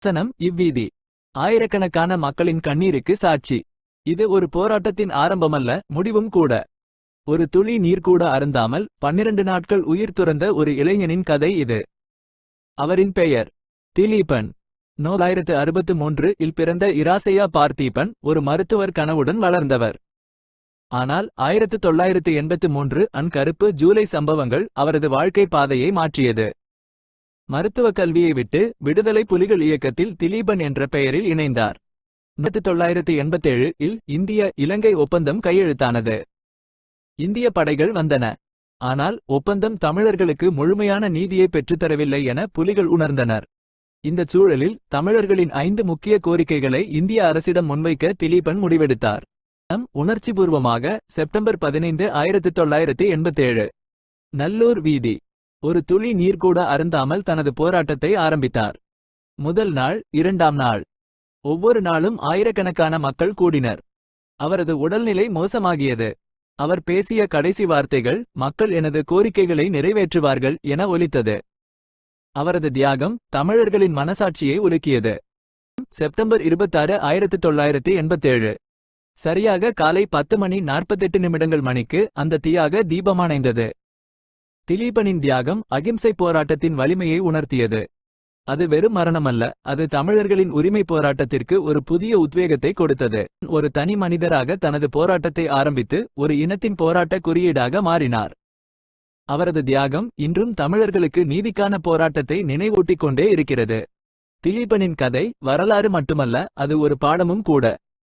வசனம் இவ்வீதி ஆயிரக்கணக்கான மக்களின் கண்ணீருக்கு சாட்சி. இது ஒரு போராட்டத்தின் ஆரம்பமல்ல, முடிவும் கூட. ஒரு துளி நீர் கூட அருந்தாமல் 12 நாட்கள் உயிர் துறந்த ஒரு இளைஞனின் கதை இது. அவரின் பெயர் திலீபன். 1963 இல் பிறந்த இராசையா பார்த்தீபன் ஒரு மருத்துவர் கனவுடன் வளர்ந்தவர். ஆனால் 1983 கருப்பு ஜூலை சம்பவங்கள் அவரது வாழ்க்கை பாதையை மாற்றியது. மருத்துவ கல்வியை விட்டு விடுதலை புலிகள் இயக்கத்தில் திலீபன் என்ற பெயரில் இணைந்தார். 1987 இல் இந்திய இலங்கை ஒப்பந்தம் கையெழுத்தானது. இந்திய படைகள் வந்தன. ஆனால் ஒப்பந்தம் தமிழர்களுக்கு முழுமையான நீதியை பெற்றுத்தரவில்லை என புலிகள் உணர்ந்தனர். இந்த சூழலில் தமிழர்களின் 5 முக்கிய கோரிக்கைகளை இந்திய அரசிடம் முன்வைக்க திலீபன் முடிவெடுத்தார். உணர்ச்சிபூர்வமாக செப்டம்பர் 15, 1987 நல்லூர் வீதி. ஒரு துளி நீர் கூட அருந்தாமல் தனது போராட்டத்தை ஆரம்பித்தார். முதல் நாள், 2ஆம் நாள், ஒவ்வொரு நாளும் ஆயிரக்கணக்கான மக்கள் கூடினர். அவரது உடல்நிலை மோசமாகியது. அவர் பேசிய கடைசி வார்த்தைகள், மக்கள் எனது கோரிக்கைகளை நிறைவேற்றுவார்கள் என ஒலித்தது. அவரது தியாகம் தமிழர்களின் மனசாட்சியை உலுக்கியது. செப்டம்பர் 26, 1987 சரியாக காலை 10:48 மணிக்கு அந்த தியாக தீபமானைந்தது. திலீபனின் தியாகம் அகிம்சை போராட்டத்தின் வலிமையை உணர்த்தியது. அது வெறும் மரணமல்ல, அது தமிழர்களின் உரிமை போராட்டத்திற்கு ஒரு புதிய உத்வேகத்தை கொடுத்தது. ஒரு தனி மனிதராக தனது போராட்டத்தை ஆரம்பித்து ஒரு இனத்தின் போராட்ட குறியீடாக மாறினார். அவரது தியாகம் இன்றும் தமிழர்களுக்கு நீதிக்கான போராட்டத்தை நினைவூட்டிக் கொண்டே இருக்கிறது. திலீபனின் கதை வரலாறு மட்டுமல்ல, அது ஒரு பாடமும் கூட.